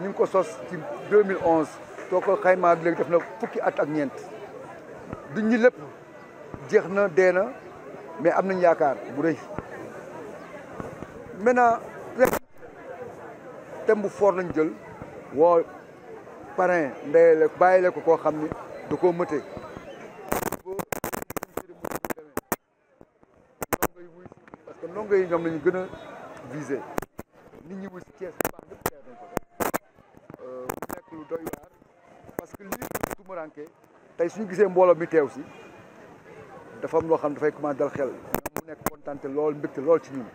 ñu ngi ko sos ci 2011 soo ko xaymaa ak léegi def na fukki at ak ñeent duñ ñi lépp jeex na dee na mais am nañ yaakaar bu rëy maintenant thème bu fort lañ jël woo parrain ndeyale bàyyile ko koo xam ni da koo mëte parce que ndongo yi ñoom lañu gën a visé nit ñi wuy si Thiès baax lépp teer nañ ko def mu nekk lu doy waar parce que lii tumaranke tey suñu gisee mbooloo mi teew si dafa am loo xam dafay commencé dal xel mu nekk kontante lool mbégte lool ci ñun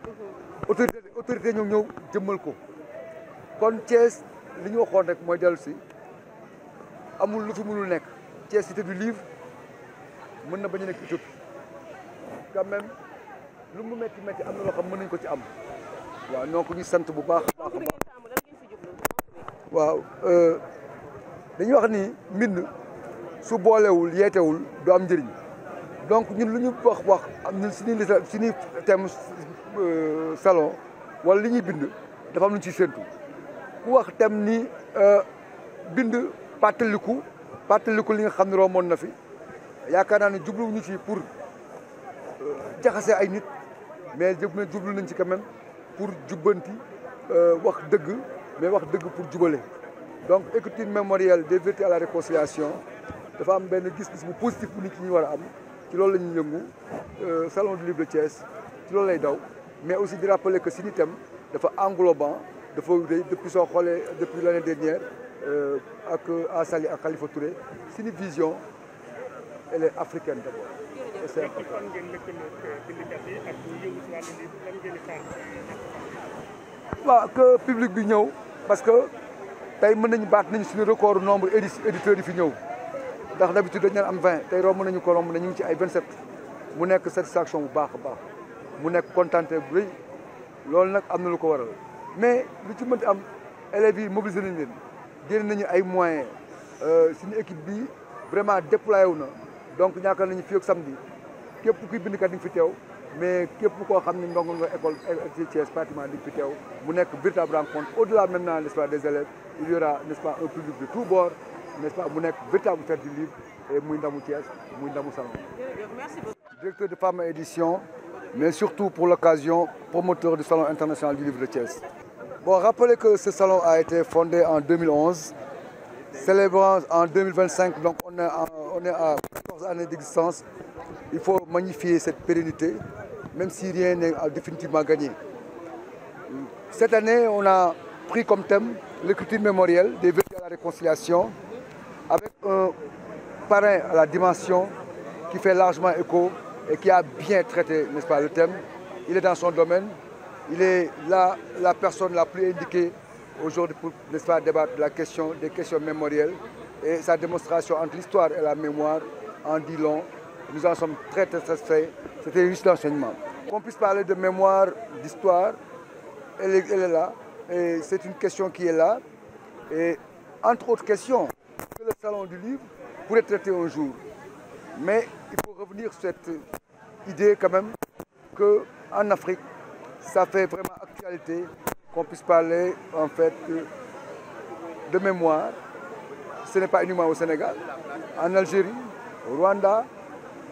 autorité ñoom ñëw jëmmal ko kon Thiès li ñu waxoon rek mooy dellu si amul lu fi mënul nekk Thiès cité du livre mën na bañ a nekk Éthiopie quand même lu mu métti métti am na loo xam mën nañu ko ci am waaw donc ñu sant bu baax a baax a baax waaw dañuy wax ni mbind su boolewul yeetewul du am njëriñ donc ñun lu ñu wax am ñun suñuy thème salon wala li ñuy bind dafa am lu ñu ciy séntu ku wax thème ni bind pàttaliku li nga xam ne romboon na fi yaakaar naa ne jubluwuñu ci pour jaxase ay nit mais jublu nañ ci quand même pour jubbanti wax dëgg mais wax dëgg pour jubale donc écriture mémorielle des vérités à la réconciliation dafa am benn gis-gis bu positif bu nit ñi war a am ci loolu la ñuy yëngu salon du livre de Thiès ci loolu lay daw mais aussi di rappeler que suñu thème dafa englobant dafa depuis soo xoolee depuis l'année dernière ak Asali ak Khalifa Touré suñu vision elle est africaine d'abord. c'est important. waaw que public bi ñëw parce que tey mën nañu baat nañu suñu record nombre éditeurs yi fi ñëw ndax d'habitude dañu am 20 tey romb nañu ko romb nañu ngi ci ay 27 mu nekk satisfaction bu baax a baax mu nekk contenté bu rëy loolu nag am na lu ko waral mais lu ci mënti am élèves yi mobilisé nañ leen génn nañu ay moyens suñu équipe bi vraiment déployé wu na donc ñaakaar nañu fii ak samedi képp kuy bindkat di nga fi teew mais képp koo xam ne ndongo nga école ci Thiès pratiquement di nga fi teew mu nekk véritable rencontre au-delà maintenant n'est-ce pas des élèves il y aura n'est-ce pas un public de tous bords n'est-ce pas mu nekk véritable fête du livre et muy ndamu Thiès muy ndamu salon. Merci beaucoup. Directeur de Fama Édition mais surtout pour l'occasion promoteur du salon international du livre de Thiès. Bon, rappelez que ce salon a été fondé en 2011, célébrant en 2025, donc on est à 14 années d'existence. Il faut magnifier cette pérennité, même si rien n'est définitivement gagné. Cette année, on a pris comme thème l'écriture mémorielle des vérités à la réconciliation, avec un parrain à la dimension qui fait largement écho et qui a bien traité, n'est-ce pas, le thème. Il est dans son domaine. Il est là la personne la plus indiquée aujourd'hui pour, n'est-ce pas, débattre des questions mémorielles et sa démonstration entre l'histoire et la mémoire en dit long. Nous en sommes très satisfaits. C'était juste l'enseignement. Qu'on puisse parler de mémoire, d'histoire, elle est là. Et c'est une question qui est là. Et entre autres questions que le salon du livre pourrait traiter un jour. Mais il faut revenir sur cette idée quand même qu'en Afrique, ça fait vraiment actualité qu'on puisse parler en fait de mémoire. Ce n'est pas uniquement au Sénégal, en Algérie, au Rwanda,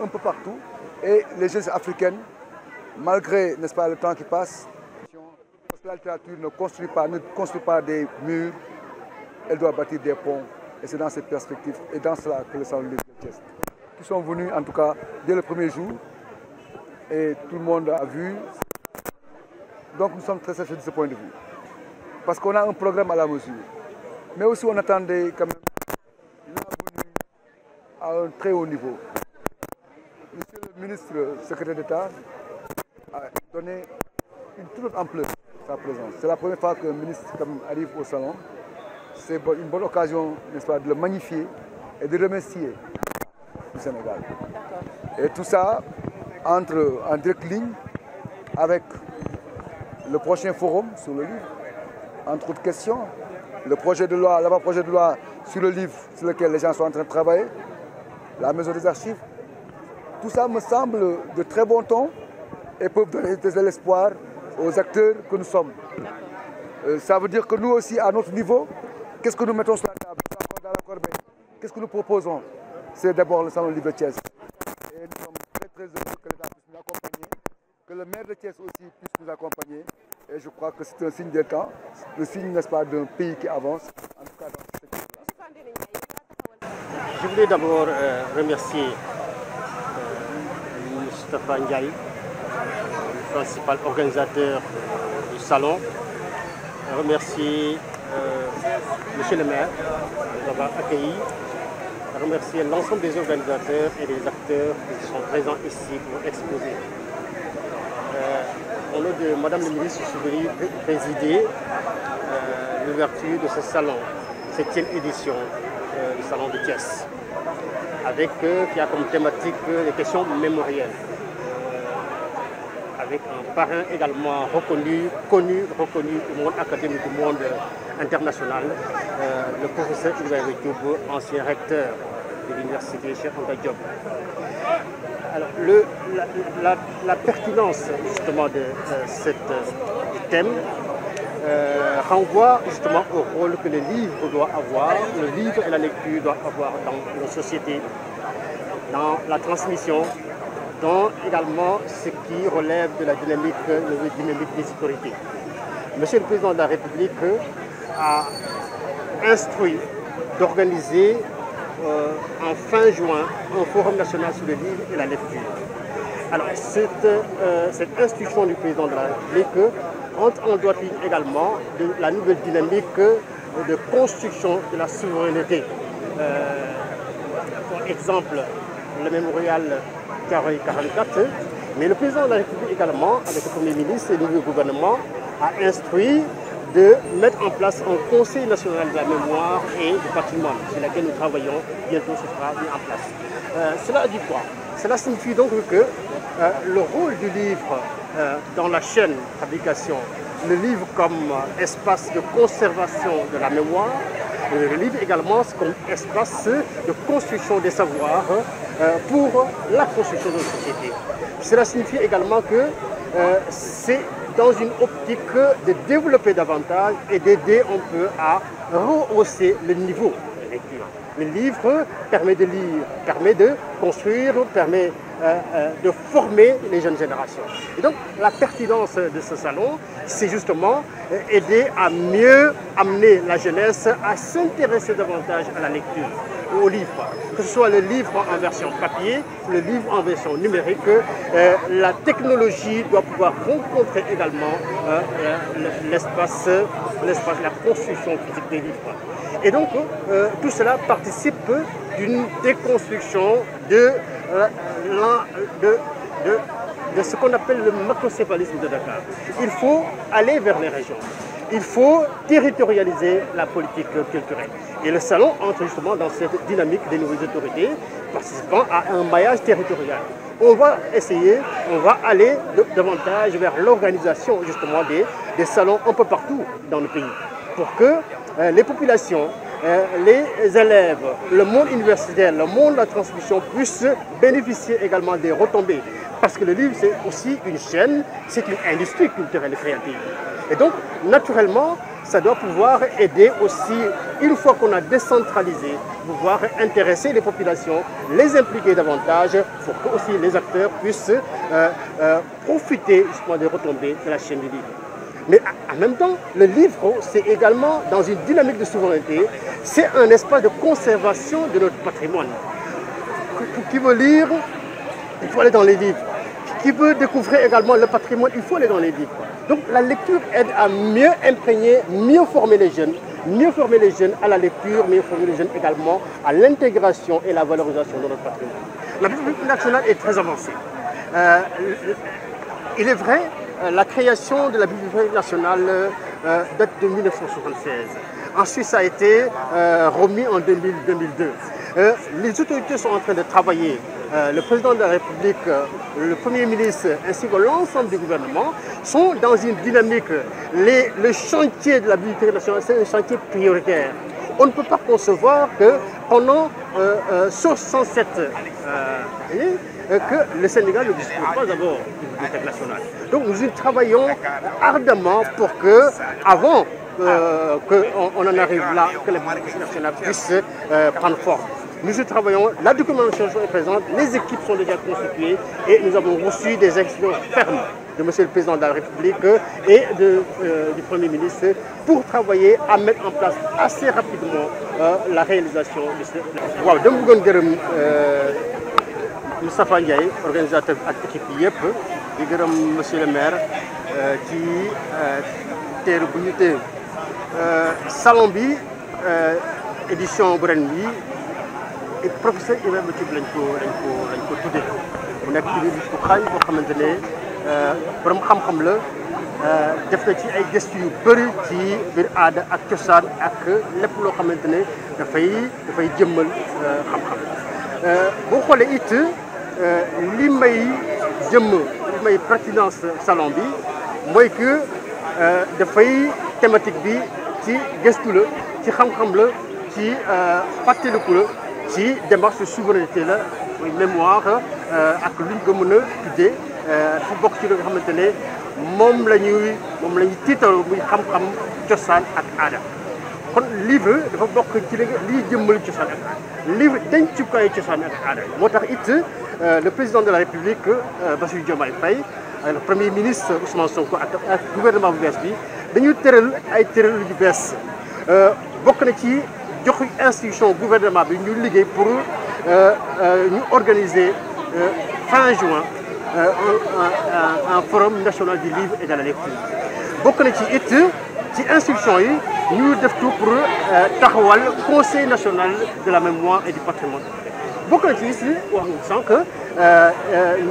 un peu partout. Et les jeunes africaines, malgré, n'est-ce pas, le temps qui passe, parce que la littérature ne construit pas des murs, elle doit bâtir des ponts. Et c'est dans cette perspective et dans cela que le salon du livre de Thiès, qui sont venus en tout cas dès le premier jour, et tout le monde a vu. Donc nous sommes très satisfaits de ce point de vue. Parce qu'on a un programme à la mesure. Mais aussi on attendait quand même la venue à un très haut niveau. Monsieur le ministre secrétaire d'État a donné une toute autre ampleur à sa présence. C'est la première fois qu'un ministre arrive au salon. C'est une bonne occasion, n'est-ce pas, de le magnifier et de remercier du Sénégal. Et tout ça entre en directe ligne avec le prochain forum sur le livre, entre autres questions, le projet de loi, l'avant-projet de loi sur le livre sur lequel les gens sont en train de travailler, la maison des archives. Tout ça me semble de très bon ton et peut donner de l'espoir aux acteurs que nous sommes. Ça veut dire que nous aussi, à notre niveau, qu'est-ce que nous mettons sur la table? C'est encore dans la corbeille. Qu'est-ce que nous proposons? C'est d'abord le Salon Livre de Thiès. Et nous sommes très très heureux que l'État puisse nous accompagner, que le maire de Thiès aussi puisse nous accompagner. Et je crois que c'est un signe des temps, le signe, n'est-ce pas, d'un pays qui avance, en tout cas dans ce secteur-là. Je voulais d'abord remercier Moustapha Ndiaye, le principal organisateur du salon, remercier Monsieur le maire de nous avoir accueillis, remercier l'ensemble des organisateurs et des acteurs qui sont présents ici pour exposer. Au nom de Madame la ministre, je suis venu présider l'ouverture de ce salon, 7e édition du salon de Thiès, avec qui a comme thématique les questions mémorielles, avec un parrain également reconnu du monde académique, du monde international, le professeur Ibrahima Diop, ancien recteur de l'université Cheikh Anta Diop. Alors, la pertinence justement de ce thème renvoie justement au rôle que le livre doit avoir, le livre et la lecture doivent avoir dans nos sociétés, dans la transmission, dans également ce qui relève de la dynamique des autorités. Monsieur le Président de la République a instruit d'organiser en fin juin un forum national sur le livre et la lecture. Alors cette instruction du Président de la République entre en droite ligne également de la nouvelle dynamique de construction de la souveraineté. Pour exemple, le mémorial 44, mais le Président de la République également, avec le Premier ministre et le nouveau gouvernement, a instruit de mettre en place un Conseil national de la mémoire et du patrimoine, sur lequel nous travaillons, bientôt ce sera mis en place. Cela dit quoi? Cela signifie donc que le rôle du livre dans la chaîne de fabrication, le livre comme espace de conservation de la mémoire, le livre également comme espace de construction des savoirs pour la construction de notre société. Cela signifie également que c'est dans une optique de développer davantage et d'aider un peu à rehausser le niveau de lecture. Le livre permet de lire, permet de construire, permet de former les jeunes générations. Et donc la pertinence de ce salon, c'est justement aider à mieux amener la jeunesse à s'intéresser davantage à la lecture, au livre. Que ce soit le livre en version papier, le livre en version numérique, la technologie doit pouvoir rencontrer également l'espace, la construction physique des livres. Et donc, tout cela participe d'une déconstruction de ce qu'on appelle le macrocéphalisme de Dakar. Il faut aller vers les régions. Il faut territorialiser la politique culturelle. Et le salon entre justement dans cette dynamique des nouvelles autorités, participant à un maillage territorial. On va essayer, on va aller davantage vers l'organisation justement des salons un peu partout dans le pays, pour que les populations, les élèves, le monde universitaire, le monde de la transmission puissent bénéficier également des retombées. Parce que le livre, c'est aussi une chaîne, c'est une industrie culturelle et créative. Et donc, naturellement, ça doit pouvoir aider aussi, une fois qu'on a décentralisé, pouvoir intéresser les populations, les impliquer davantage pour que aussi les acteurs puissent profiter justement des retombées de la chaîne du livre. Mais en même temps, le livre, c'est également dans une dynamique de souveraineté, c'est un espace de conservation de notre patrimoine. Qui veut lire, il faut aller dans les livres. Qui veut découvrir également le patrimoine, il faut aller dans les livres. Donc la lecture aide à mieux imprégner, mieux former les jeunes à la lecture, mieux former les jeunes également à l'intégration et la valorisation de notre patrimoine. La Bibliothèque nationale est très avancée. Il est vrai, la création de la Bibliothèque nationale date de 1976. Ensuite, ça a été remis en 2002. Les autorités sont en train de travailler. Le président de la République, le Premier ministre ainsi que l'ensemble du gouvernement sont dans une dynamique. Le chantier de la Bibliothèque nationale, c'est un chantier prioritaire. On ne peut pas concevoir que pendant 67 années, que le Sénégal ne dispose pas d'abord d'une bibliothèque nationale. Donc nous y travaillons ardemment pour que, avant qu'on en arrive là, que la bibliothèque nationale puisse prendre forme. Nous y travaillons, la documentation est présente, les équipes sont déjà constituées et nous avons reçu des instructions fermes de Monsieur le Président de la République et du Premier ministre pour travailler à mettre en place assez rapidement la réalisation de ce... Waaw dama bëggoon gërëm Moustapha Ndiaye organisateur ak équipe yi yëpp di gërëm monsieur le maire ci teeru bu ñu teew salon bi édition bu ren bi professeur Ibrahima Thioub lañ ko tuddee mu nekk ci biir bu xaay boo xamante ne borom xam-xam la def na ci ay gëstu yu bëri ci biir aada ak cosaan ak lépp loo xamante ne dafay jëmmal xam-xam boo xoolee it li may pertinence salon bi mooy que dafay thématique bi ci gëstu la ci xam-xam la ci fàttaliku la ci démarche de souveraineté la muy mémoire ak luñ ko mën a tuddee dafa bokk ci li nga xamante ne moom la ñuy tiitaroo muy xam-xam cosaan ak aada kon livre dafa bokk ci liy jëmmal cosaan ak aada livre dencukaay cosaan ak aada moo tax it le président de la République Bassirou Diomaye Faye le premier ministre Ousmane Sonko ak gouvernement bu bees bi dañu tëral ay tëral yu bees bokk na ci jox institution gouvernement bi ñu liggéey pour ñu organiser fin juin un forum national du livre et de la lecture bokk na ci it ci institution yi ñu def tout pour taxawal conseil national de la mémoire et du patrimoine bokk na ci it wax nga sànq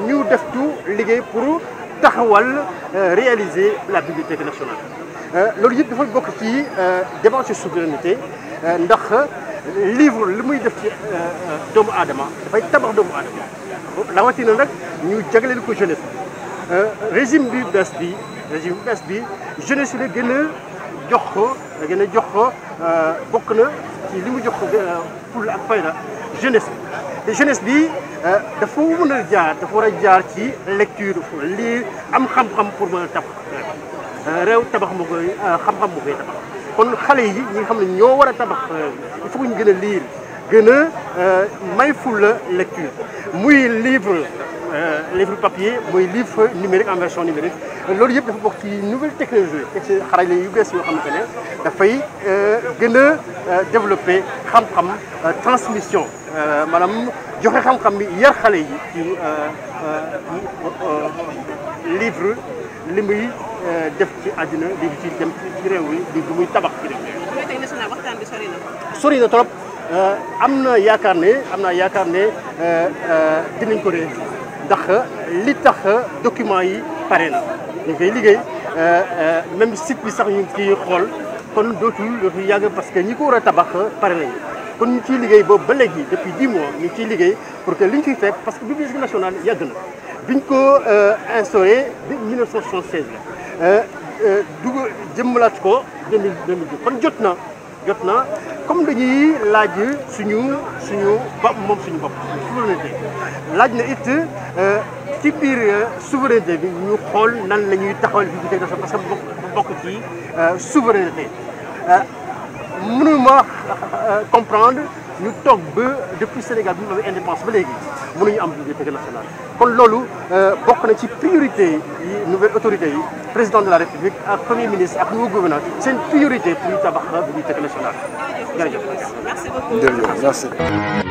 ñu def tout liggéey pour taxawal réaliser la bibliothèque nationale loolu yëpp dafa bokk ci démarche souveraineté ndax livre li muy def ci doomu aadama dafay tabax doomu aadama rawatina nag ñu jagleel ko jeunesse régime bi bees bi jeunesse la gën a jox ko bokk na ci li mu jox ko fulla ak fayda jeunesse bi dafa mën a dafa war a jaar ci lecture lii am xam-xam pour mën a tabax réew tabax moo koy xam-xam moo koy tabax kon xale yi ñi nga xam ne ñoo war a tabax il faut que ñu gën a lire gën a may fulla lecture muy livre papier muy livre numérique en version numérique loolu yëpp dafa bokk ci nouvelle technologie te ci xarale yu bees yoo xamante ne dafay gën a développer xam-xam transmission maanaam joxe xam-xam bi yar xale yi ci livre li muy def ci àddina li ci dem ci réew mi li muy tabax ci réew mi. Bibliothèque nationale waxtaan bi sori na. sori na trop am naa yaakaar ne dinañ ko réussir ndax li tax document yi pare na ñu koy liggéey même site bi sax ñu ngi ciy xool kon dootul yàgg parce que ñi ko war a tabax pare nañu kon ñu ciy liggéey boobu ba léegi depuis 10 mois ñu ciy liggéey pour que li ñu ciy fekk parce que bibliothèque nationale yàgg na. biñ ko instauré bi 1976 la jëmmalaat ko 2010 kon jot na comme dañuy laaj suñu bopp moom suñu bopp souveraineté laaj na it ci biir souveraineté bi ñu xool nan la ñuy taxawal bibliothèque nationale parce que bokk ci souveraineté mënuma comprendre ñu toog ba depuis Sénégal bi mu amee indépendance ba léegi mënuñu am bibliothèque nationale kon loolu bokk na ci priorité yi nouvelle autorité yi président de la République ak premier ministre ak nouveau gouverneur seen priorité pour ñu tabax bibliothèque nationale jërëjëf. Merci beaucoup. Merci.